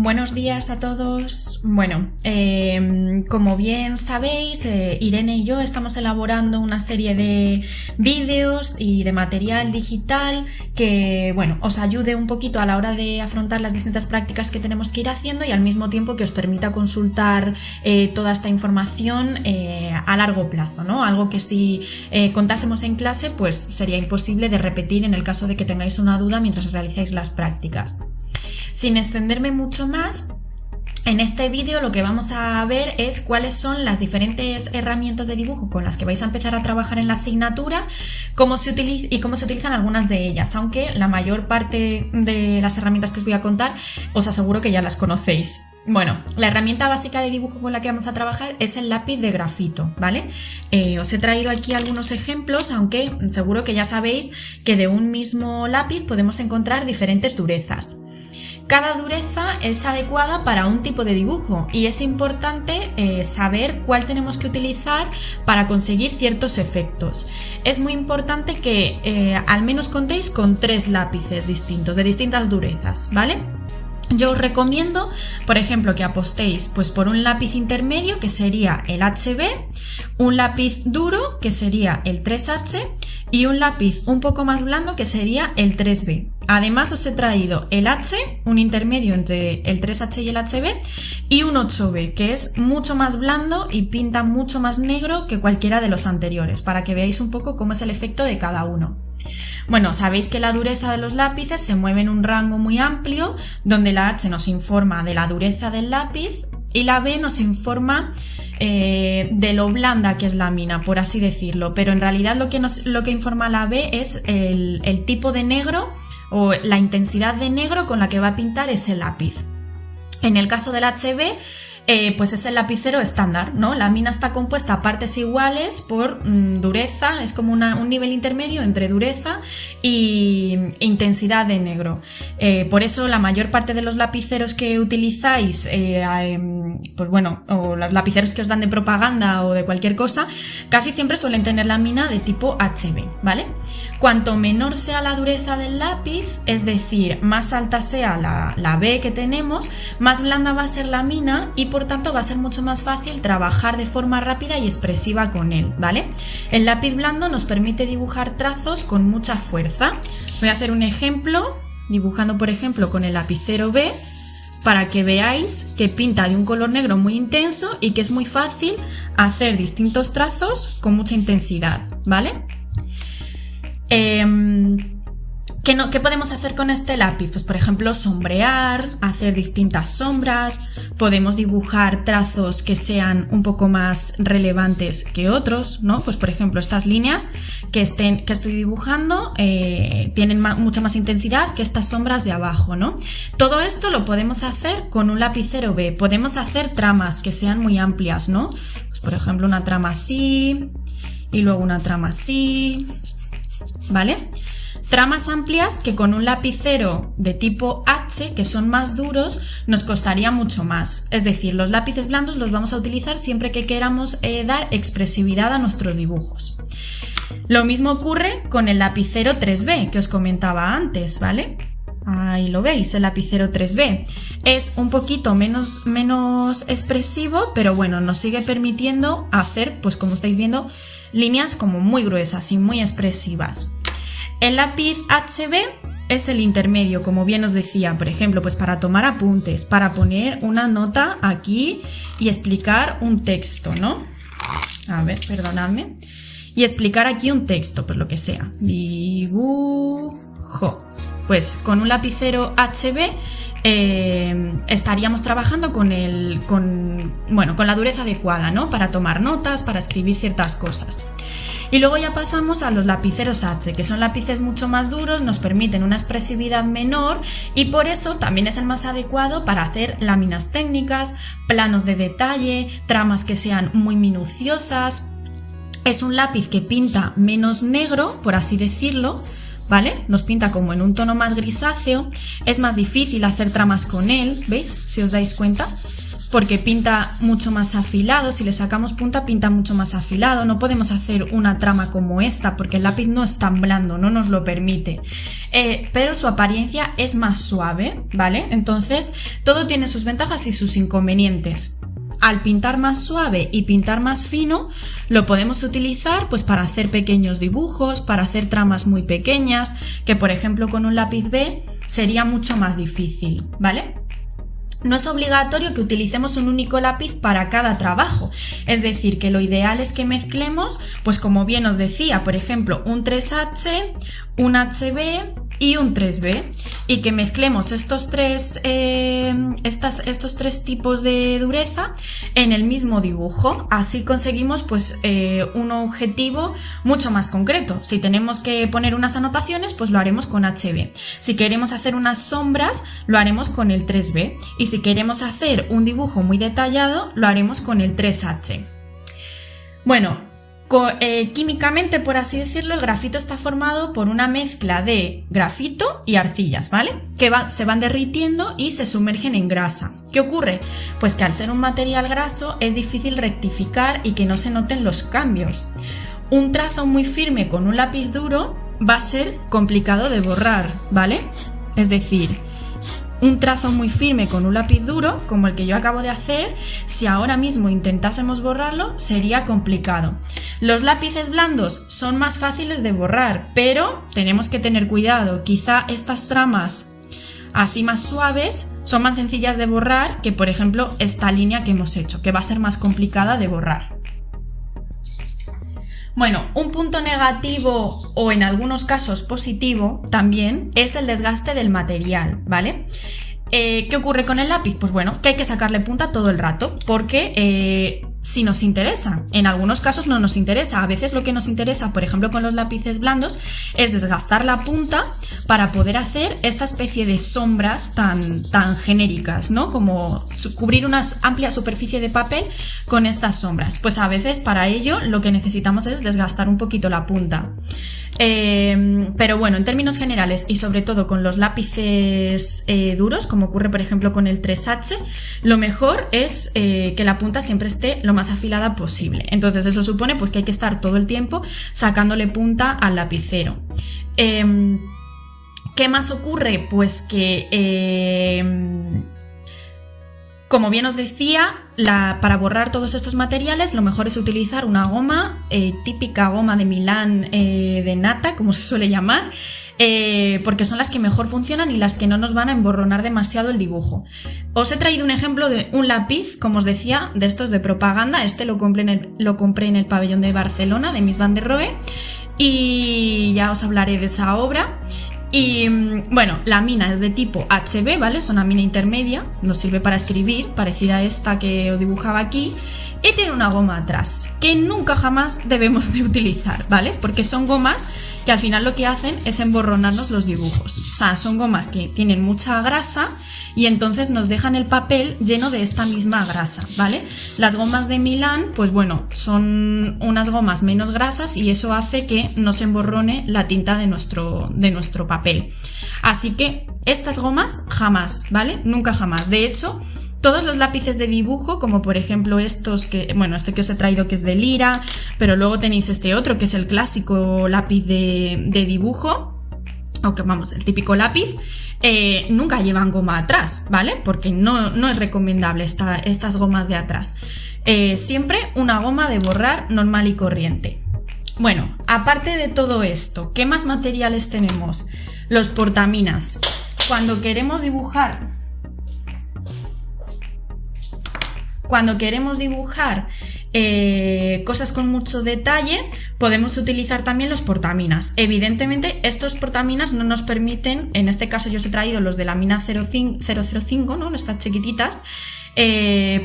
Buenos días a todos. Bueno, como bien sabéis, Irene y yo estamos elaborando una serie de vídeos y de material digital que, bueno, os ayude un poquito a la hora de afrontar las distintas prácticas que tenemos que ir haciendo y al mismo tiempo que os permita consultar toda esta información a largo plazo, ¿no? Algo que si contásemos en clase, pues sería imposible de repetir en el caso de que tengáis una duda mientras realizáis las prácticas. Sin extenderme mucho más, en este vídeo lo que vamos a ver es cuáles son las diferentes herramientas de dibujo con las que vais a empezar a trabajar en la asignatura y cómo se utilizan algunas de ellas, aunque la mayor parte de las herramientas que os voy a contar os aseguro que ya las conocéis. Bueno, la herramienta básica de dibujo con la que vamos a trabajar es el lápiz de grafito, ¿vale? Os he traído aquí algunos ejemplos, aunque seguro que ya sabéis que de un mismo lápiz podemos encontrar diferentes durezas. Cada dureza es adecuada para un tipo de dibujo y es importante saber cuál tenemos que utilizar para conseguir ciertos efectos. Es muy importante que al menos contéis con 3 lápices distintos, de distintas durezas, ¿vale? Yo os recomiendo, por ejemplo, que apostéis pues, por un lápiz intermedio, que sería el HB, un lápiz duro, que sería el 3H, y un lápiz un poco más blando, que sería el 3B. Además os he traído el H, un intermedio entre el 3H y el HB, y un 8B, que es mucho más blando y pinta mucho más negro que cualquiera de los anteriores, para que veáis un poco cómo es el efecto de cada uno. Bueno, sabéis que la dureza de los lápices se mueve en un rango muy amplio, donde la H nos informa de la dureza del lápiz y la B nos informa de lo blanda que es la mina, por así decirlo, pero en realidad lo que informa la B es el tipo de negro o la intensidad de negro con la que va a pintar ese lápiz. En el caso del HB, pues es el lapicero estándar, ¿no? La mina está compuesta a partes iguales por dureza, es como un nivel intermedio entre dureza y intensidad de negro. Por eso la mayor parte de los lapiceros que utilizáis, pues bueno, o los lapiceros que os dan de propaganda o de cualquier cosa, casi siempre suelen tener la mina de tipo HB, ¿vale? Cuanto menor sea la dureza del lápiz, es decir, más alta sea la B que tenemos, más blanda va a ser la mina y por tanto va a ser mucho más fácil trabajar de forma rápida y expresiva con él, ¿vale? El lápiz blando nos permite dibujar trazos con mucha fuerza. Voy a hacer un ejemplo, dibujando por ejemplo con el lapicero B, para que veáis que pinta de un color negro muy intenso y que es muy fácil hacer distintos trazos con mucha intensidad, ¿vale? ¿Qué podemos hacer con este lápiz? Pues por ejemplo sombrear, hacer distintas sombras, podemos dibujar trazos que sean un poco más relevantes que otros, ¿no? Pues por ejemplo estas líneas que estoy dibujando tienen mucha más intensidad que estas sombras de abajo, ¿no? Todo esto lo podemos hacer con un lapicero B, podemos hacer tramas que sean muy amplias, ¿no? Pues por ejemplo una trama así y luego una trama así, ¿vale? Tramas amplias que con un lapicero de tipo H, que son más duros, nos costaría mucho más. Es decir, los lápices blandos los vamos a utilizar siempre que queramos dar expresividad a nuestros dibujos. Lo mismo ocurre con el lapicero 3B, que os comentaba antes, ¿vale? Ahí lo veis, el lapicero 3B. Es un poquito menos expresivo, pero bueno, nos sigue permitiendo hacer, pues como estáis viendo, líneas como muy gruesas y muy expresivas. El lápiz HB es el intermedio, como bien os decía, por ejemplo, pues para tomar apuntes, para poner una nota aquí y explicar un texto, ¿no? A ver, perdonadme. Y explicar aquí un texto, pues lo que sea. Dibujo. Pues con un lapicero HB estaríamos trabajando con la dureza adecuada, ¿no? Para tomar notas, para escribir ciertas cosas. Y luego ya pasamos a los lapiceros H, que son lápices mucho más duros, nos permiten una expresividad menor y por eso también es el más adecuado para hacer láminas técnicas, planos de detalle, tramas que sean muy minuciosas. Es un lápiz que pinta menos negro, por así decirlo, ¿vale? Nos pinta como en un tono más grisáceo, es más difícil hacer tramas con él, ¿veis? Si os dais cuenta. porque pinta mucho más afilado. Si le sacamos punta, pinta mucho más afilado. No podemos hacer una trama como esta porque el lápiz no es tan blando, no nos lo permite. Pero su apariencia es más suave, ¿vale? Entonces, todo tiene sus ventajas y sus inconvenientes. Al pintar más suave y pintar más fino, lo podemos utilizar pues para hacer pequeños dibujos, para hacer tramas muy pequeñas, que por ejemplo con un lápiz B sería mucho más difícil, ¿vale? No es obligatorio que utilicemos un único lápiz para cada trabajo, es decir, que lo ideal es que mezclemos, pues como bien os decía, por ejemplo, un 3H, un HB y un 3B, y que mezclemos estos tres tipos de dureza en el mismo dibujo. Así conseguimos pues un objetivo mucho más concreto. Si tenemos que poner unas anotaciones, pues lo haremos con HB. Si queremos hacer unas sombras, lo haremos con el 3B. Y si queremos hacer un dibujo muy detallado, lo haremos con el 3H. Bueno, químicamente, por así decirlo, el grafito está formado por una mezcla de grafito y arcillas, ¿vale? Que se van derritiendo y se sumergen en grasa. ¿Qué ocurre? Pues que al ser un material graso es difícil rectificar y que no se noten los cambios. Un trazo muy firme con un lápiz duro va a ser complicado de borrar, ¿vale? Es decir, un trazo muy firme con un lápiz duro, como el que yo acabo de hacer, si ahora mismo intentásemos borrarlo, sería complicado. Los lápices blandos son más fáciles de borrar, pero tenemos que tener cuidado. Quizá estas tramas así más suaves son más sencillas de borrar que, por ejemplo, esta línea que hemos hecho, que va a ser más complicada de borrar. Bueno, un punto negativo o en algunos casos positivo también es el desgaste del material, ¿vale? ¿Qué ocurre con el lápiz? Pues bueno, que hay que sacarle punta todo el rato porque si nos interesa, en algunos casos no nos interesa. A veces lo que nos interesa, por ejemplo con los lápices blandos, es desgastar la punta para poder hacer esta especie de sombras tan genéricas, ¿no? Como cubrir una amplia superficie de papel con estas sombras. Pues a veces para ello lo que necesitamos es desgastar un poquito la punta. Pero bueno, en términos generales y sobre todo con los lápices duros, como ocurre por ejemplo con el 3H, lo mejor es que la punta siempre esté lo más afilada posible. Entonces eso supone pues que hay que estar todo el tiempo sacándole punta al lapicero. ¿Qué más ocurre? Pues que como bien os decía, para borrar todos estos materiales lo mejor es utilizar una goma, típica goma de Milán de nata, como se suele llamar, porque son las que mejor funcionan y las que no nos van a emborronar demasiado el dibujo. Os he traído un ejemplo de un lápiz, como os decía, de estos de propaganda. Este lo compré en el pabellón de Barcelona, de Mies van der Rohe, y ya os hablaré de esa obra. Y bueno, la mina es de tipo HB, ¿vale? Es una mina intermedia, nos sirve para escribir, parecida a esta que os dibujaba aquí, y tiene una goma atrás, que nunca jamás debemos de utilizar, ¿vale? Porque son gomas que al final lo que hacen es emborronarnos los dibujos. O sea, son gomas que tienen mucha grasa y entonces nos dejan el papel lleno de esta misma grasa, ¿vale? Las gomas de Milán, pues bueno, son unas gomas menos grasas y eso hace que no se emborrone la tinta de nuestro papel. Así que estas gomas jamás, ¿vale? Nunca jamás. De hecho, todos los lápices de dibujo, como por ejemplo estos que, bueno, este que os he traído que es de Lira, pero luego tenéis este otro que es el clásico lápiz de dibujo, aunque vamos, el típico lápiz, nunca llevan goma atrás, ¿vale? Porque no es recomendable estas gomas de atrás. Siempre una goma de borrar normal y corriente. Bueno, aparte de todo esto, ¿qué más materiales tenemos? Los portaminas. Cuando queremos dibujar cosas con mucho detalle, podemos utilizar también los portaminas. Evidentemente, estos portaminas no nos permiten, en este caso yo os he traído los de la mina 005, ¿no? Estas chiquititas,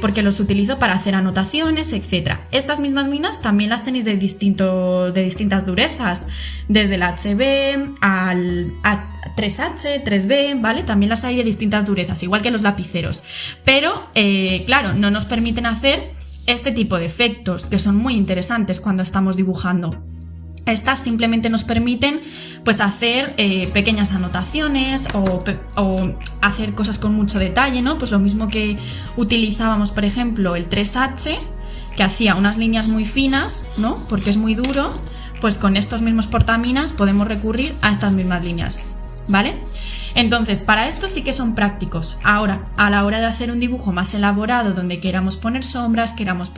porque los utilizo para hacer anotaciones, etc. Estas mismas minas también las tenéis de distintas durezas, desde el HB al 3H, 3B, ¿vale? También las hay de distintas durezas, igual que los lapiceros. Pero, claro, no nos permiten hacer este tipo de efectos, que son muy interesantes cuando estamos dibujando. Estas simplemente nos permiten pues hacer pequeñas anotaciones o hacer cosas con mucho detalle, ¿no? Pues lo mismo que utilizábamos, por ejemplo, el 3H, que hacía unas líneas muy finas, ¿no? Porque es muy duro, pues con estos mismos portaminas podemos recurrir a estas mismas líneas, ¿vale? Entonces, para esto sí que son prácticos. Ahora, a la hora de hacer un dibujo más elaborado, donde queramos poner sombras, queremos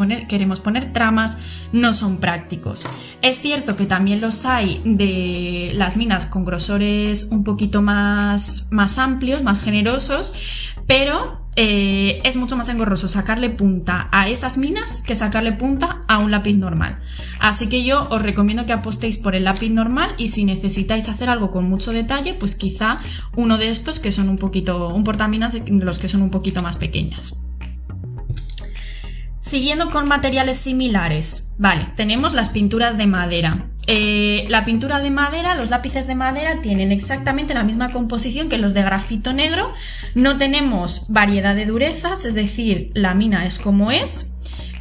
poner tramas, no son prácticos. Es cierto que también los hay de las minas con grosores un poquito más amplios, más generosos, pero es mucho más engorroso sacarle punta a esas minas que sacarle punta a un lápiz normal. Así que yo os recomiendo que apostéis por el lápiz normal, y si necesitáis hacer algo con mucho detalle, pues quizá uno de estos que son un portaminas de los que son un poquito más pequeñas. Siguiendo con materiales similares, vale, tenemos las pinturas de madera. La pintura de madera, los lápices de madera tienen exactamente la misma composición que los de grafito negro. No tenemos variedad de durezas, es decir, la mina es como es,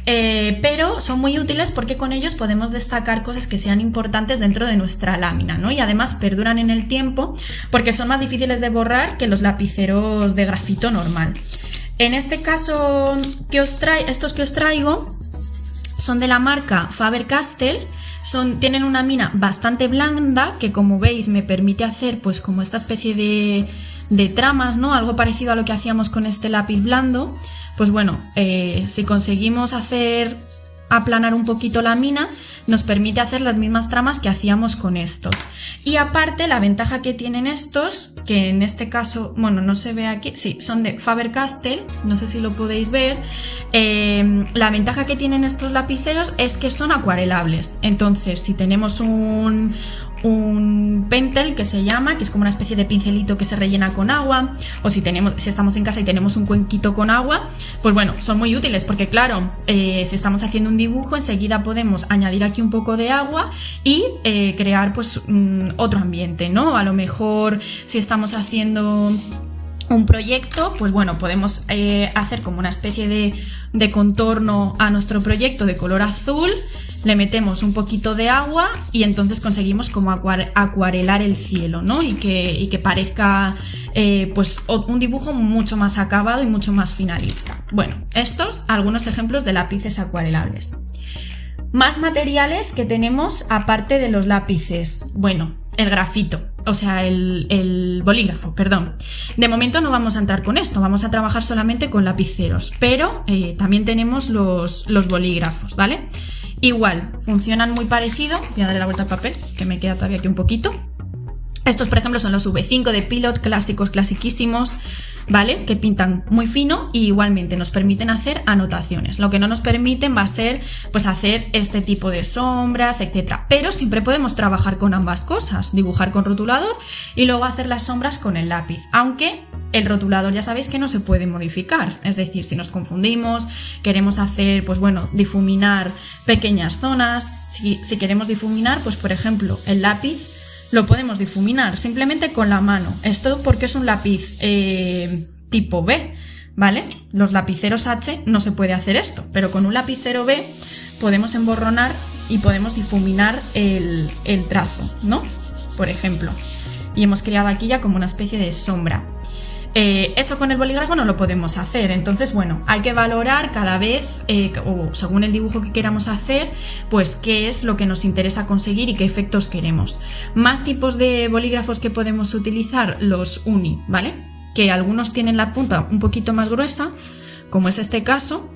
pero son muy útiles porque con ellos podemos destacar cosas que sean importantes dentro de nuestra lámina, ¿no? Y además perduran en el tiempo porque son más difíciles de borrar que los lapiceros de grafito normal. En este caso, estos que os traigo son de la marca Faber-Castell. Tienen una mina bastante blanda que, como veis, me permite hacer pues como esta especie de tramas, ¿no? Algo parecido a lo que hacíamos con este lápiz blando. Pues bueno, si conseguimos aplanar un poquito la mina, nos permite hacer las mismas tramas que hacíamos con estos. Y aparte, la ventaja que tienen estos, que en este caso, bueno, no se ve aquí, sí, son de Faber-Castell, no sé si lo podéis ver. La ventaja que tienen estos lapiceros es que son acuarelables. Entonces, si tenemos un pentel, que se llama, que es como una especie de pincelito que se rellena con agua, o si estamos en casa y tenemos un cuenquito con agua, pues bueno, son muy útiles porque claro, si estamos haciendo un dibujo, enseguida podemos añadir aquí un poco de agua y crear pues otro ambiente, ¿no? A lo mejor si estamos haciendo un proyecto, pues bueno, podemos hacer como una especie de contorno a nuestro proyecto de color azul, le metemos un poquito de agua y entonces conseguimos como acuarelar el cielo, ¿no? Y que parezca pues un dibujo mucho más acabado y mucho más finalista. Bueno, estos algunos ejemplos de lápices acuarelables. Más materiales que tenemos aparte de los lápices. Bueno, el grafito, o sea, el bolígrafo, perdón. De momento no vamos a entrar con esto, vamos a trabajar solamente con lapiceros, pero también tenemos los bolígrafos, ¿vale? Igual, funcionan muy parecido. Voy a darle la vuelta al papel, que me queda todavía aquí un poquito. Estos, por ejemplo, son los V5 de Pilot, clásicos, clasiquísimos, ¿vale? Que pintan muy fino y igualmente nos permiten hacer anotaciones. Lo que no nos permiten va a ser pues hacer este tipo de sombras, etcétera. Pero siempre podemos trabajar con ambas cosas, dibujar con rotulador y luego hacer las sombras con el lápiz, aunque el rotulador ya sabéis que no se puede modificar, es decir, si nos confundimos, queremos hacer, pues bueno, difuminar pequeñas zonas, si queremos difuminar, pues por ejemplo, el lápiz lo podemos difuminar simplemente con la mano. Esto porque es un lápiz tipo B, ¿vale? Los lapiceros H no se puede hacer esto, pero con un lapicero B podemos emborronar y podemos difuminar el trazo, ¿no? Por ejemplo. Y hemos creado aquí ya como una especie de sombra. Eso con el bolígrafo no lo podemos hacer, entonces bueno, hay que valorar cada vez, o según el dibujo que queramos hacer, pues qué es lo que nos interesa conseguir y qué efectos queremos. Más tipos de bolígrafos que podemos utilizar, los uni, ¿vale? Que algunos tienen la punta un poquito más gruesa, como es este caso,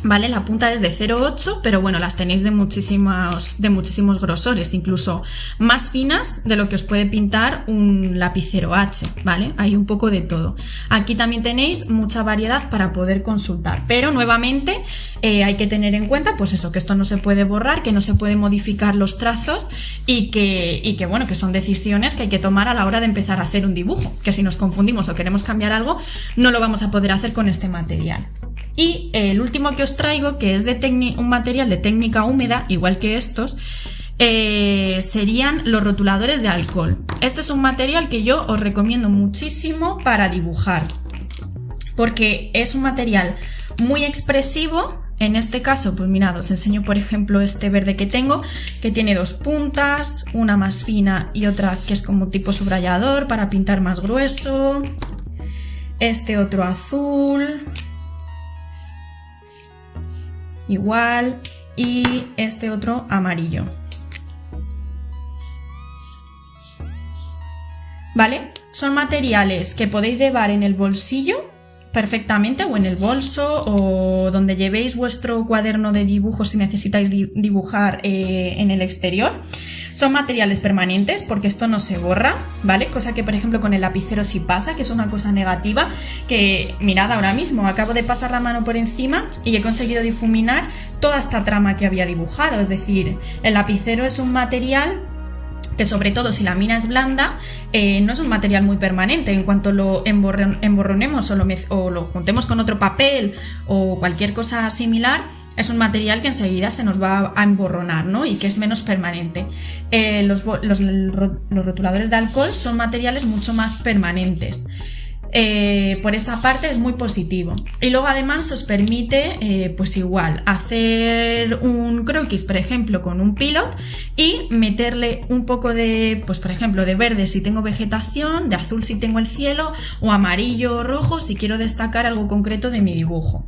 ¿vale? La punta es de 0,8, pero bueno, las tenéis de muchísimos grosores, incluso más finas de lo que os puede pintar un lapicero H, ¿vale? Hay un poco de todo. Aquí también tenéis mucha variedad para poder consultar, pero nuevamente hay que tener en cuenta, pues eso, que esto no se puede borrar, que no se puede modificar los trazos y que bueno, que son decisiones que hay que tomar a la hora de empezar a hacer un dibujo, que si nos confundimos o queremos cambiar algo, no lo vamos a poder hacer con este material. Y el último que os traigo, que es un material de técnica húmeda, igual que estos, serían los rotuladores de alcohol. Este es un material que yo os recomiendo muchísimo para dibujar, porque es un material muy expresivo, En este caso, pues mirad, os enseño por ejemplo este verde que tengo, que tiene dos puntas, una más fina y otra que es como tipo subrayador para pintar más grueso. Este otro azul, igual, y este otro amarillo. ¿Vale? Son materiales que podéis llevar en el bolsillo perfectamente, o en el bolso, o donde llevéis vuestro cuaderno de dibujo si necesitáis dibujar en el exterior. Son materiales permanentes porque esto no se borra, ¿vale? Cosa que por ejemplo con el lapicero sí pasa, que es una cosa negativa, que mirad ahora mismo, acabo de pasar la mano por encima y he conseguido difuminar toda esta trama que había dibujado. Es decir, el lapicero es un material que, sobre todo si la mina es blanda, no es un material muy permanente. En cuanto lo emborronemos o lo juntemos con otro papel o cualquier cosa similar, es un material que enseguida se nos va a emborronar, ¿no? Y que es menos permanente. Los rotuladores de alcohol son materiales mucho más permanentes. Por esa parte es muy positivo. Y luego además os permite pues igual hacer un croquis, por ejemplo, con un pilot y meterle un poco de, pues por ejemplo, de verde si tengo vegetación, de azul si tengo el cielo, o amarillo o rojo si quiero destacar algo concreto de mi dibujo.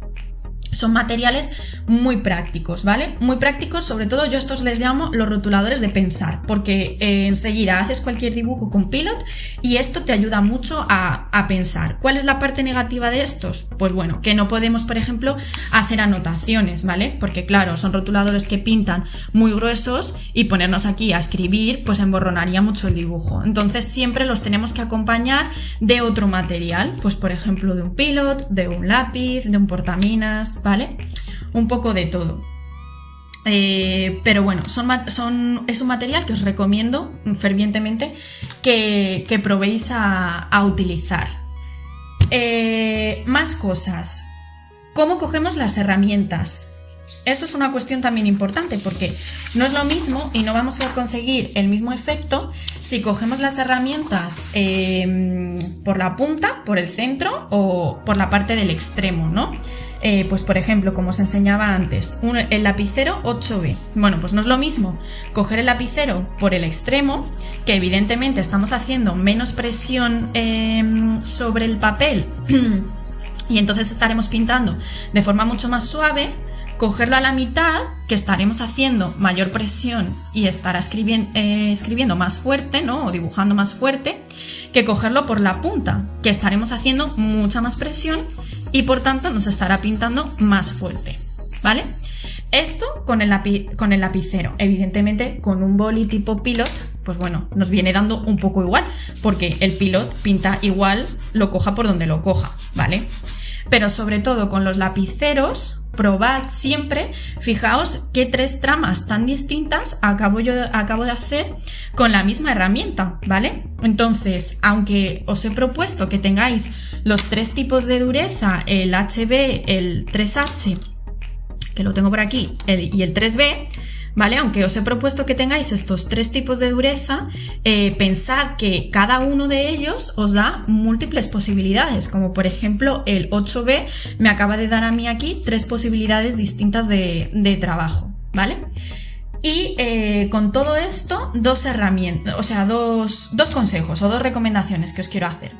Son materiales muy prácticos, ¿vale? Muy prácticos, sobre todo yo a estos les llamo los rotuladores de pensar, porque enseguida haces cualquier dibujo con Pilot y esto te ayuda mucho a pensar. ¿Cuál es la parte negativa de estos? Pues bueno, que no podemos, por ejemplo, hacer anotaciones, ¿vale? Porque claro, son rotuladores que pintan muy gruesos y ponernos aquí a escribir pues emborronaría mucho el dibujo. Entonces siempre los tenemos que acompañar de otro material, pues por ejemplo de un Pilot, de un lápiz, de un portaminas, ¿vale? Un poco de todo. Pero bueno, es un material que os recomiendo fervientemente que probéis a utilizar. Más cosas. ¿Cómo cogemos las herramientas? Eso es una cuestión también importante porque no es lo mismo y no vamos a conseguir el mismo efecto si cogemos las herramientas por la punta, por el centro o por la parte del extremo, ¿no? Pues por ejemplo, como os enseñaba antes, el lapicero 8B. Bueno, pues no es lo mismo coger el lapicero por el extremo, que evidentemente estamos haciendo menos presión sobre el papel y entonces estaremos pintando de forma mucho más suave. Cogerlo a la mitad, que estaremos haciendo mayor presión y estará escribiendo más fuerte, ¿no? O dibujando más fuerte, que cogerlo por la punta, que estaremos haciendo mucha más presión y por tanto nos estará pintando más fuerte, ¿vale? Esto con el lapicero. Evidentemente con un boli tipo Pilot, pues bueno, nos viene dando un poco igual, porque el Pilot pinta igual, lo coja por donde lo coja, ¿vale? Pero sobre todo con los lapiceros, probad siempre, fijaos qué tres tramas tan distintas acabo de hacer con la misma herramienta, ¿vale? Entonces, aunque os he propuesto que tengáis los tres tipos de dureza, el HB, el 3H, que lo tengo por aquí, y el 3B, ¿vale? Aunque os he propuesto que tengáis estos tres tipos de dureza, pensad que cada uno de ellos os da múltiples posibilidades, como por ejemplo el 8B me acaba de dar a mí aquí tres posibilidades distintas de trabajo, ¿vale? Y con todo esto, dos consejos o dos recomendaciones que os quiero hacer.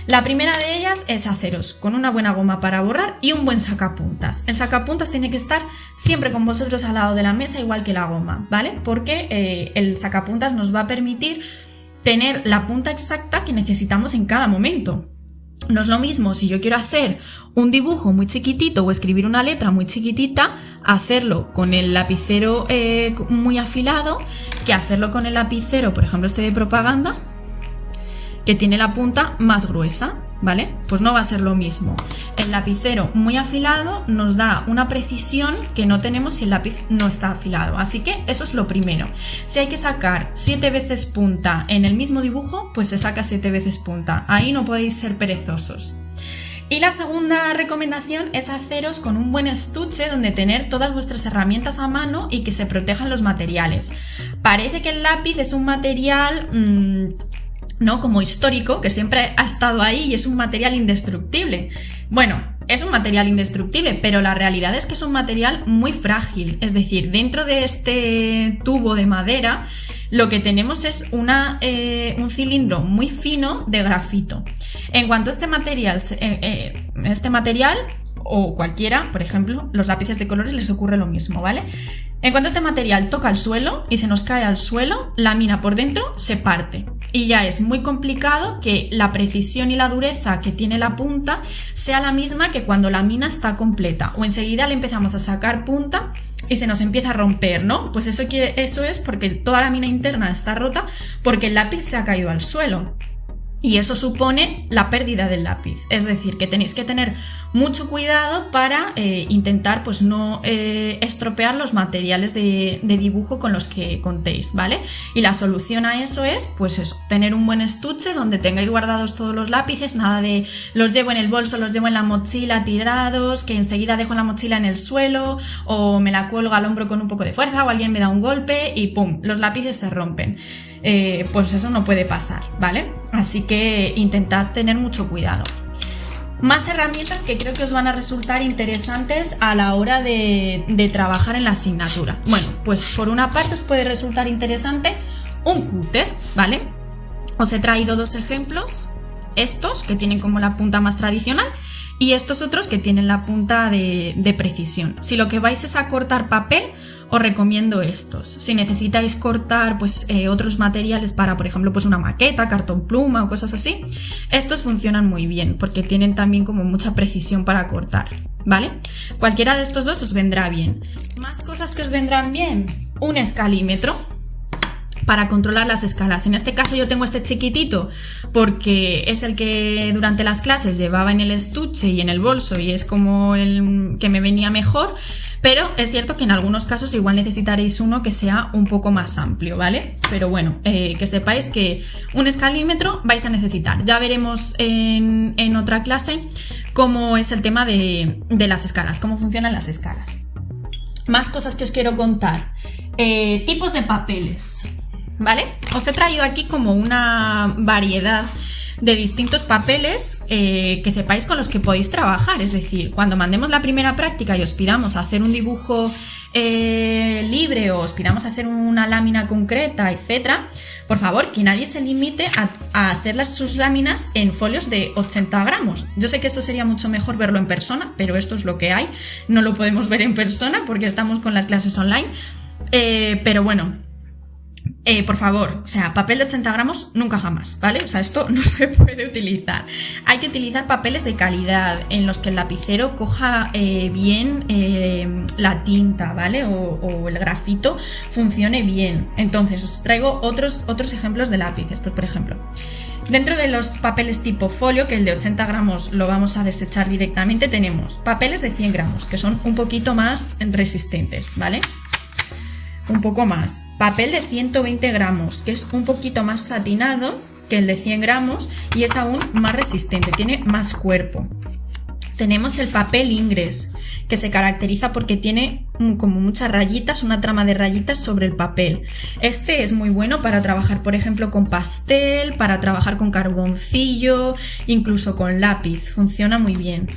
La primera de ellas es haceros con una buena goma para borrar y un buen sacapuntas. El sacapuntas tiene que estar siempre con vosotros al lado de la mesa, igual que la goma, ¿vale? Porque el sacapuntas nos va a permitir tener la punta exacta que necesitamos en cada momento. No es lo mismo si yo quiero hacer un dibujo muy chiquitito o escribir una letra muy chiquitita, hacerlo con el lapicero muy afilado, que hacerlo con el lapicero, por ejemplo este de propaganda, que tiene la punta más gruesa, ¿vale? Pues no va a ser lo mismo. El lapicero muy afilado nos da una precisión que no tenemos si el lápiz no está afilado. Así que eso es lo primero. Si hay que sacar 7 veces punta en el mismo dibujo, pues se saca 7 veces punta. Ahí no podéis ser perezosos. Y la segunda recomendación es haceros con un buen estuche donde tener todas vuestras herramientas a mano y que se protejan los materiales. Parece que el lápiz es un material ¿no? Como histórico, que siempre ha estado ahí y es un material indestructible. Bueno, es un material indestructible, pero la realidad es que es un material muy frágil. Es decir, dentro de este tubo de madera lo que tenemos es un cilindro muy fino de grafito. En cuanto a este material o cualquiera, por ejemplo, los lápices de colores les ocurre lo mismo, ¿vale? En cuanto este material toca el suelo y se nos cae al suelo, la mina por dentro se parte. Y ya es muy complicado que la precisión y la dureza que tiene la punta sea la misma que cuando la mina está completa. O enseguida le empezamos a sacar punta y se nos empieza a romper, ¿no? Pues eso es porque toda la mina interna está rota porque el lápiz se ha caído al suelo. Y eso supone la pérdida del lápiz. Es decir, que tenéis que tener mucho cuidado para intentar pues no estropear los materiales de dibujo con los que contéis, ¿vale? Y la solución a eso es, pues eso, tener un buen estuche donde tengáis guardados todos los lápices, nada de los llevo en el bolso, los llevo en la mochila tirados, que enseguida dejo la mochila en el suelo, o me la cuelgo al hombro con un poco de fuerza, o alguien me da un golpe y ¡pum!, los lápices se rompen. Pues eso no puede pasar, ¿vale? Así que intentad tener mucho cuidado. Más herramientas que creo que os van a resultar interesantes a la hora de trabajar en la asignatura. Bueno, pues por una parte os puede resultar interesante un cúter, ¿vale? Os he traído dos ejemplos, estos que tienen como la punta más tradicional y estos otros que tienen la punta de precisión. Si lo que vais es a cortar papel, os recomiendo estos. Si necesitáis cortar pues, otros materiales para, por ejemplo, pues una maqueta, cartón pluma o cosas así, estos funcionan muy bien porque tienen también como mucha precisión para cortar, ¿vale? Cualquiera de estos dos os vendrá bien. Más cosas que os vendrán bien, un escalímetro para controlar las escalas. En este caso yo tengo este chiquitito porque es el que durante las clases llevaba en el estuche y en el bolso y es como el que me venía mejor, pero es cierto que en algunos casos igual necesitaréis uno que sea un poco más amplio, ¿vale? Pero bueno, que sepáis que un escalímetro vais a necesitar. Ya veremos en otra clase cómo es el tema de las escalas, cómo funcionan las escalas. Más cosas que os quiero contar. Tipos de papeles, ¿vale? Os he traído aquí como una variedad de distintos papeles que sepáis con los que podéis trabajar. Es decir, cuando mandemos la primera práctica y os pidamos hacer un dibujo libre o os pidamos hacer una lámina concreta, etcétera, por favor, que nadie se limite a hacer sus láminas en folios de 80 gramos. Yo sé que esto sería mucho mejor verlo en persona, pero esto es lo que hay. No lo podemos ver en persona porque estamos con las clases online. Pero bueno, por favor, o sea, papel de 80 gramos nunca jamás, ¿vale? O sea, esto no se puede utilizar. Hay que utilizar papeles de calidad en los que el lapicero coja bien la tinta, ¿vale? O el grafito funcione bien. Entonces, os traigo otros ejemplos de lápices. Pues, por ejemplo, dentro de los papeles tipo folio, que el de 80 gramos lo vamos a desechar directamente, tenemos papeles de 100 gramos, que son un poquito más resistentes, ¿vale? Un poco más. Papel de 120 gramos, que es un poquito más satinado que el de 100 gramos y es aún más resistente, tiene más cuerpo. Tenemos el papel Ingres, que se caracteriza porque tiene como muchas rayitas, una trama de rayitas sobre el papel. Este es muy bueno para trabajar, por ejemplo, con pastel, para trabajar con carboncillo, incluso con lápiz, funciona muy bien.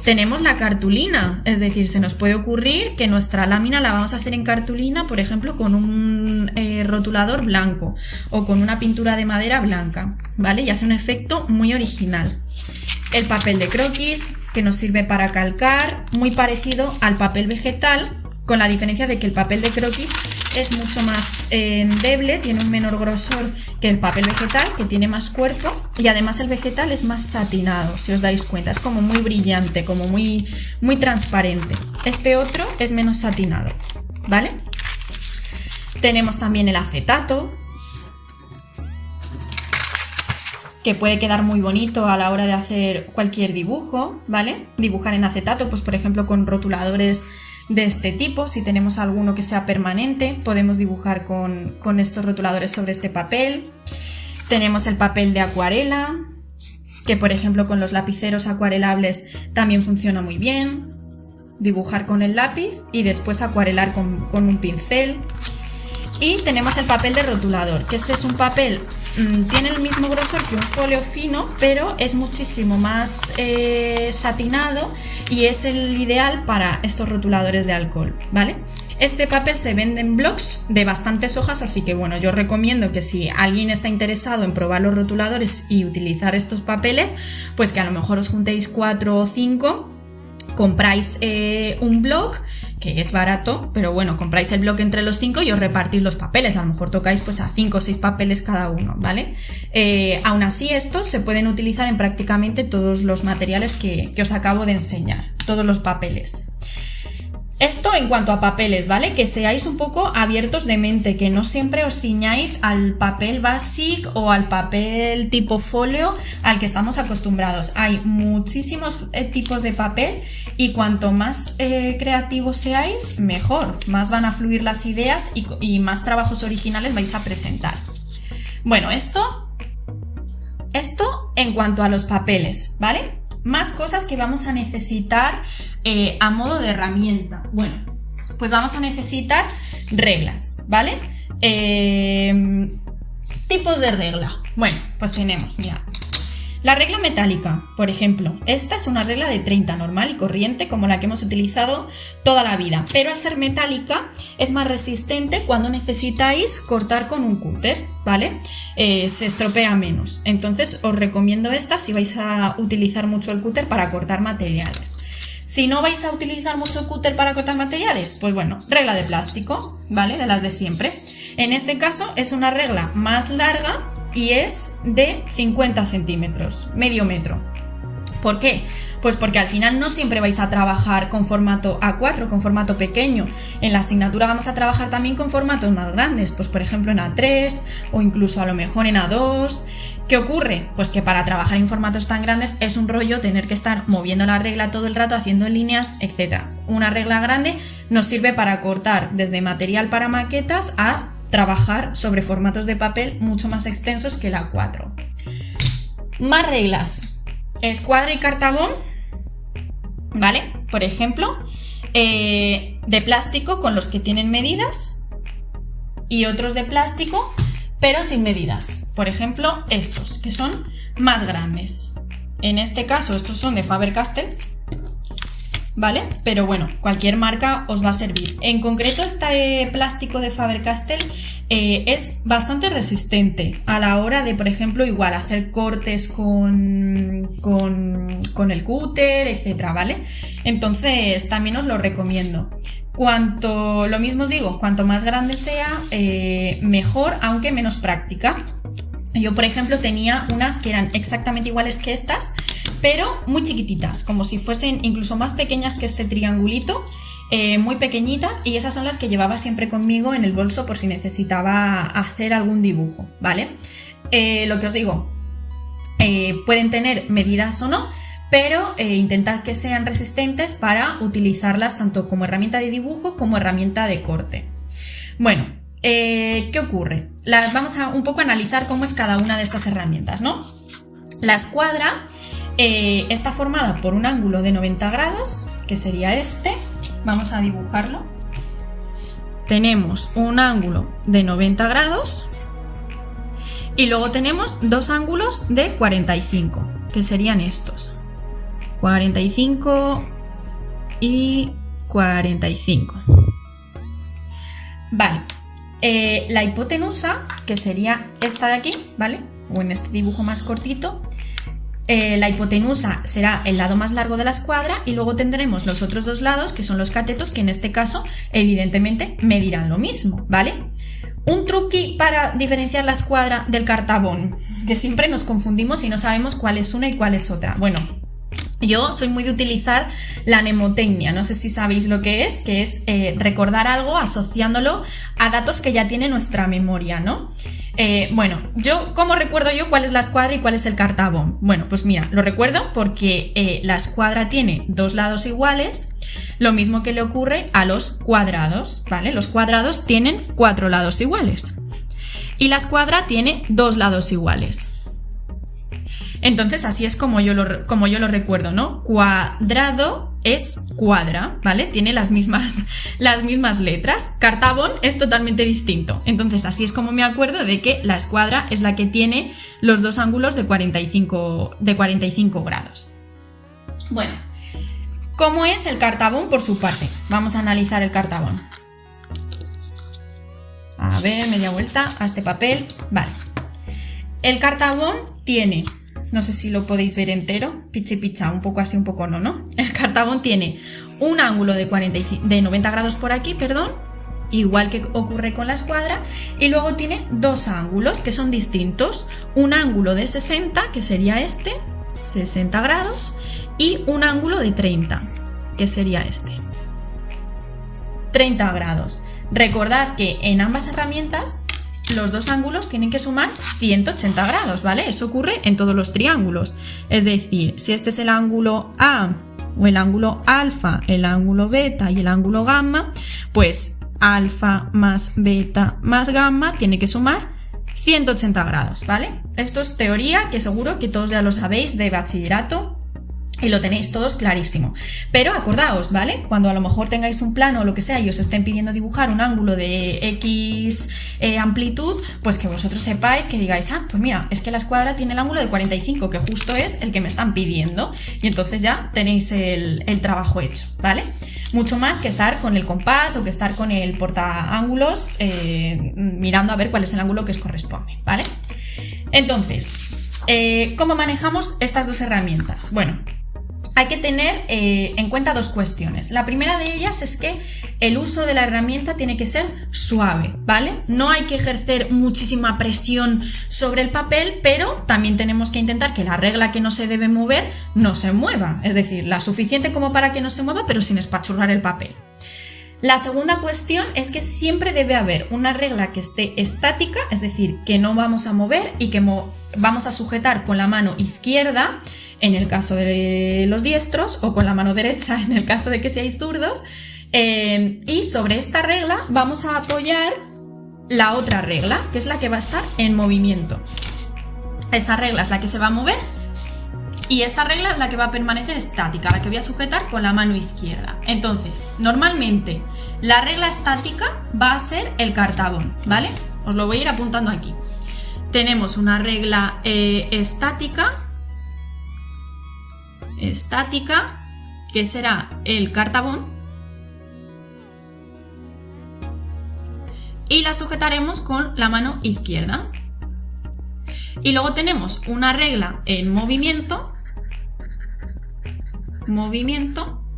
Tenemos la cartulina, es decir, se nos puede ocurrir que nuestra lámina la vamos a hacer en cartulina, por ejemplo, con un rotulador blanco o con una pintura de madera blanca, ¿vale? Y hace un efecto muy original. El papel de croquis, que nos sirve para calcar, muy parecido al papel vegetal, con la diferencia de que el papel de croquis es mucho más endeble, tiene un menor grosor que el papel vegetal, que tiene más cuerpo, y además el vegetal es más satinado, si os dais cuenta, es como muy brillante, como muy, muy transparente. Este otro es menos satinado, ¿vale? Tenemos también el acetato, que puede quedar muy bonito a la hora de hacer cualquier dibujo, ¿vale? Dibujar en acetato, pues por ejemplo con rotuladores de este tipo. Si tenemos alguno que sea permanente, podemos dibujar con estos rotuladores sobre este papel. Tenemos el papel de acuarela, que por ejemplo con los lapiceros acuarelables también funciona muy bien. Dibujar con el lápiz y después acuarelar con un pincel. Y tenemos el papel de rotulador, que este es un papel, tiene el mismo grosor que un folio fino, pero es muchísimo más satinado y es el ideal para estos rotuladores de alcohol, ¿vale? Este papel se vende en blocks de bastantes hojas, así que bueno, yo recomiendo que si alguien está interesado en probar los rotuladores y utilizar estos papeles, pues que a lo mejor os juntéis 4 o 5, compráis un block, que es barato, pero bueno, compráis el block entre los 5 y os repartís los papeles, a lo mejor tocáis pues a 5 o 6 papeles cada uno, ¿vale? Aún así estos se pueden utilizar en prácticamente todos los materiales que os acabo de enseñar, todos los papeles. Esto en cuanto a papeles, ¿vale? Que seáis un poco abiertos de mente, que no siempre os ciñáis al papel basic o al papel tipo folio al que estamos acostumbrados. Hay muchísimos tipos de papel y cuanto más creativos seáis, mejor. Más van a fluir las ideas y más trabajos originales vais a presentar. Bueno, esto en cuanto a los papeles, ¿vale? Más cosas que vamos a necesitar a modo de herramienta. Bueno, pues vamos a necesitar reglas, ¿vale? Tipos de regla. Bueno, pues tenemos, mira, la regla metálica, por ejemplo. Esta es una regla de 30 normal y corriente, como la que hemos utilizado toda la vida, pero al ser metálica es más resistente cuando necesitáis cortar con un cúter, ¿vale? Se estropea menos. Entonces os recomiendo esta si vais a utilizar mucho el cúter para cortar materiales. Si no vais a utilizar mucho cúter para cortar materiales, pues bueno, regla de plástico, ¿vale? De las de siempre. En este caso es una regla más larga y es de 50 centímetros, medio metro. ¿Por qué? Pues porque al final no siempre vais a trabajar con formato A4, con formato pequeño. En la asignatura vamos a trabajar también con formatos más grandes, pues por ejemplo en A3 o incluso a lo mejor en A2. ¿Qué ocurre? Pues que para trabajar en formatos tan grandes es un rollo tener que estar moviendo la regla todo el rato, haciendo líneas, etc. Una regla grande nos sirve para cortar desde material para maquetas a trabajar sobre formatos de papel mucho más extensos que el A4. Más reglas. Escuadra y cartabón, ¿vale? Por ejemplo, de plástico con los que tienen medidas y otros de plástico pero sin medidas. Por ejemplo, estos que son más grandes. En este caso estos son de Faber-Castell, ¿vale? Pero bueno, cualquier marca os va a servir. En concreto este plástico de Faber-Castell es bastante resistente a la hora de, por ejemplo, igual hacer cortes con el cúter, etcétera, ¿vale? Entonces también os lo recomiendo. Lo mismo os digo, cuanto más grande sea, mejor, aunque menos práctica. Yo, por ejemplo, tenía unas que eran exactamente iguales que estas, pero muy chiquititas, como si fuesen incluso más pequeñas que este triangulito, muy pequeñitas, y esas son las que llevaba siempre conmigo en el bolso por si necesitaba hacer algún dibujo, ¿vale? Lo que os digo, pueden tener medidas o no, pero intentad que sean resistentes para utilizarlas tanto como herramienta de dibujo como herramienta de corte. Bueno, ¿qué ocurre? Vamos a un poco analizar cómo es cada una de estas herramientas, ¿no? La escuadra está formada por un ángulo de 90 grados, que sería este. Vamos a dibujarlo. Tenemos un ángulo de 90 grados y luego tenemos dos ángulos de 45, que serían estos. 45 y 45. Vale. La hipotenusa, que sería esta de aquí, ¿vale? O en este dibujo más cortito. La hipotenusa será el lado más largo de la escuadra y luego tendremos los otros dos lados, que son los catetos, que en este caso evidentemente medirán lo mismo, ¿vale? Un truqui para diferenciar la escuadra del cartabón, que siempre nos confundimos y no sabemos cuál es una y cuál es otra. Bueno, yo soy muy de utilizar la mnemotecnia, no sé si sabéis lo que es recordar algo asociándolo a datos que ya tiene nuestra memoria, ¿no? Bueno, ¿cómo recuerdo yo cuál es la escuadra y cuál es el cartabón? Bueno, pues mira, lo recuerdo porque la escuadra tiene dos lados iguales, lo mismo que le ocurre a los cuadrados, ¿vale? Los cuadrados tienen 4 lados iguales y la escuadra tiene 2 lados iguales. Entonces así es como yo lo recuerdo, ¿no? Cuadrado es cuadra, ¿vale? Tiene las mismas letras. Cartabón es totalmente distinto. Entonces así es como me acuerdo de que la escuadra es la que tiene los dos ángulos de 45 grados. Bueno, ¿cómo es el cartabón por su parte? Vamos a analizar el cartabón. A ver, media vuelta a este papel. Vale. El cartabón tiene, no sé si lo podéis ver entero, pichi picha, un poco así, un poco no, ¿no? El cartabón tiene un ángulo de 90 grados por aquí, perdón, igual que ocurre con la escuadra, y luego tiene dos ángulos que son distintos. Un ángulo de 60, que sería este, 60 grados, y un ángulo de 30, que sería este, 30 grados. Recordad que en ambas herramientas los dos ángulos tienen que sumar 180 grados, ¿vale? Eso ocurre en todos los triángulos. Es decir, si este es el ángulo A o el ángulo alfa, el ángulo beta y el ángulo gamma, pues alfa más beta más gamma tiene que sumar 180 grados, ¿vale? Esto es teoría que seguro que todos ya lo sabéis de bachillerato y lo tenéis todos clarísimo. Pero acordaos, ¿vale? Cuando a lo mejor tengáis un plano o lo que sea y os estén pidiendo dibujar un ángulo de X amplitud, pues que vosotros sepáis, que digáis, ah, pues mira, es que la escuadra tiene el ángulo de 45, que justo es el que me están pidiendo. Y entonces ya tenéis el trabajo hecho, ¿vale? Mucho más que estar con el compás o que estar con el portaángulos mirando a ver cuál es el ángulo que os corresponde, ¿vale? Entonces, ¿cómo manejamos estas dos herramientas? Bueno, hay que tener en cuenta dos cuestiones. La primera de ellas es que el uso de la herramienta tiene que ser suave, ¿vale? No hay que ejercer muchísima presión sobre el papel, pero también tenemos que intentar que la regla que no se debe mover no se mueva. Es decir, la suficiente como para que no se mueva, pero sin espachurrar el papel. La segunda cuestión es que siempre debe haber una regla que esté estática, es decir, que no vamos a mover y que vamos a sujetar con la mano izquierda en el caso de los diestros o con la mano derecha en el caso de que seáis zurdos, y sobre esta regla vamos a apoyar la otra regla, que es la que va a estar en movimiento. Esta regla es la que se va a mover y esta regla es la que va a permanecer estática, la que voy a sujetar con la mano izquierda. Entonces, normalmente la regla estática va a ser el cartabón, ¿vale? Os lo voy a ir apuntando aquí. Tenemos una regla estática, que será el cartabón, y la sujetaremos con la mano izquierda. Y luego tenemos una regla en movimiento,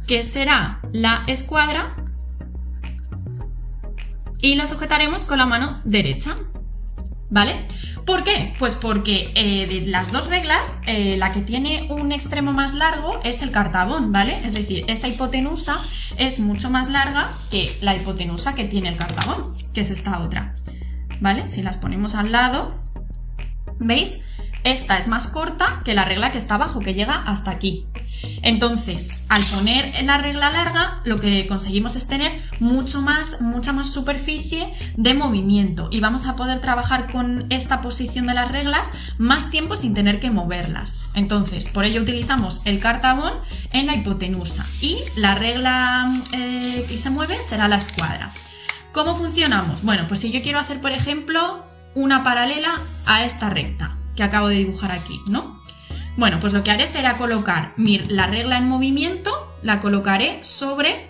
que será la escuadra, y la sujetaremos con la mano derecha, ¿vale? ¿Por qué? Pues porque de las dos reglas, la que tiene un extremo más largo es el cartabón, ¿vale? Es decir, esta hipotenusa es mucho más larga que la hipotenusa que tiene el cartabón, que es esta otra, ¿vale? Si las ponemos al lado, ¿veis? Esta es más corta que la regla que está abajo, que llega hasta aquí. Entonces, al poner la regla larga, lo que conseguimos es tener mucha más superficie de movimiento y vamos a poder trabajar con esta posición de las reglas más tiempo sin tener que moverlas. Entonces, por ello utilizamos el cartabón en la hipotenusa y la regla que se mueve será la escuadra. ¿Cómo funcionamos? Bueno, pues si yo quiero hacer, por ejemplo, una paralela a esta recta que acabo de dibujar aquí, ¿no? Bueno, pues lo que haré será colocar la regla en movimiento, la colocaré sobre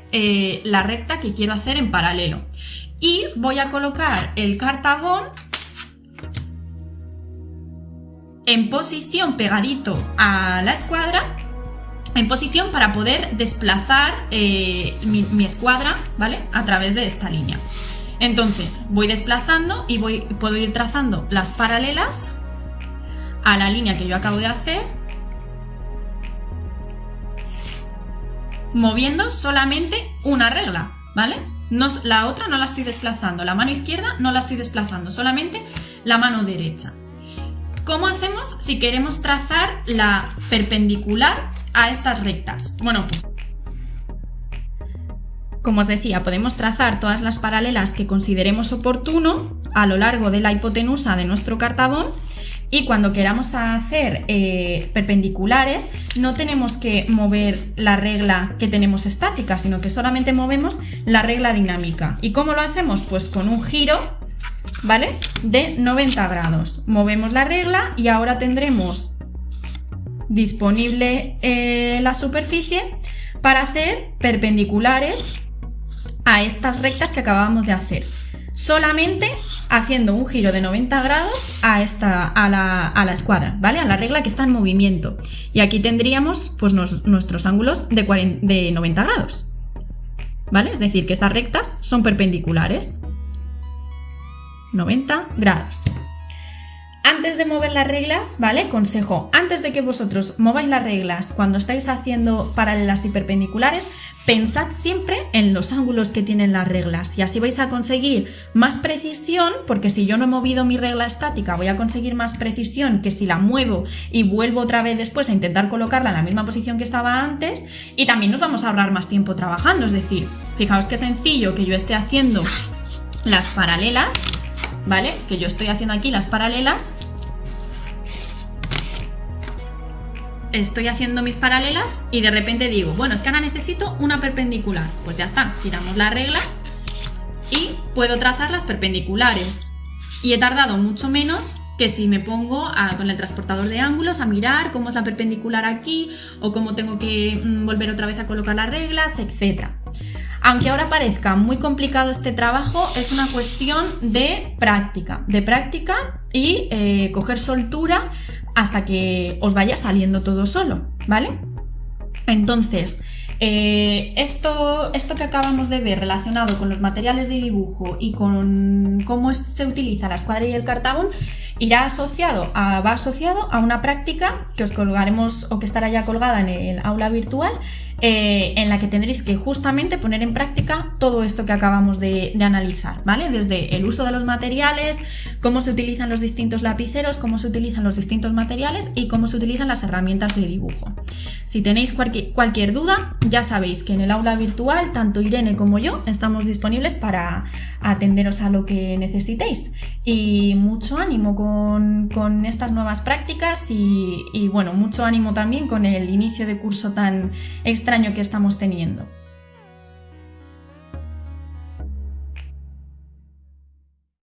la recta que quiero hacer en paralelo. Y voy a colocar el cartabón en posición pegadito a la escuadra, en posición para poder desplazar mi escuadra, ¿vale? A través de esta línea. Entonces voy desplazando y puedo ir trazando las paralelas a la línea que yo acabo de hacer, moviendo solamente una regla, ¿vale? La otra no la estoy desplazando, la mano izquierda no la estoy desplazando, solamente la mano derecha. ¿Cómo hacemos si queremos trazar la perpendicular a estas rectas? Bueno, pues como os decía, podemos trazar todas las paralelas que consideremos oportuno a lo largo de la hipotenusa de nuestro cartabón Y cuando queramos hacer perpendiculares, no tenemos que mover la regla que tenemos estática, sino que solamente movemos la regla dinámica. ¿Y cómo lo hacemos? Pues con un giro, ¿vale? De 90 grados. Movemos la regla y ahora tendremos disponible la superficie para hacer perpendiculares a estas rectas que acabamos de hacer. Solamente haciendo un giro de 90 grados a la escuadra, ¿vale? A la regla que está en movimiento. Y aquí tendríamos pues nuestros ángulos de 90 grados, ¿vale? Es decir, que estas rectas son perpendiculares. 90 grados. Antes de mover las reglas, ¿vale? Consejo, antes de que vosotros mováis las reglas cuando estáis haciendo paralelas y perpendiculares, pensad siempre en los ángulos que tienen las reglas y así vais a conseguir más precisión, porque si yo no he movido mi regla estática voy a conseguir más precisión que si la muevo y vuelvo otra vez después a intentar colocarla en la misma posición que estaba antes, y también nos vamos a ahorrar más tiempo trabajando. Es decir, fijaos qué sencillo que yo esté haciendo las paralelas, ¿vale? Que yo estoy haciendo aquí las paralelas. Estoy haciendo mis paralelas y de repente digo, bueno, es que ahora necesito una perpendicular. Pues ya está, tiramos la regla y puedo trazar las perpendiculares. Y he tardado mucho menos que si me pongo con el transportador de ángulos a mirar cómo es la perpendicular aquí o cómo tengo que volver otra vez a colocar las reglas, etc. Aunque ahora parezca muy complicado este trabajo, es una cuestión de práctica y coger soltura hasta que os vaya saliendo todo solo, ¿vale? Entonces, esto que acabamos de ver relacionado con los materiales de dibujo y con cómo se utiliza la escuadra y el cartabón va asociado a una práctica que os colgaremos o que estará ya colgada en el aula virtual, en la que tendréis que justamente poner en práctica todo esto que acabamos de analizar, ¿vale? Desde el uso de los materiales, cómo se utilizan los distintos lapiceros, cómo se utilizan los distintos materiales y cómo se utilizan las herramientas de dibujo. Si tenéis cualquier duda, ya sabéis que en el aula virtual tanto Irene como yo estamos disponibles para atenderos a lo que necesitéis. Y mucho ánimo con estas nuevas prácticas y bueno, mucho ánimo también con el inicio de curso tan extraño que estamos teniendo.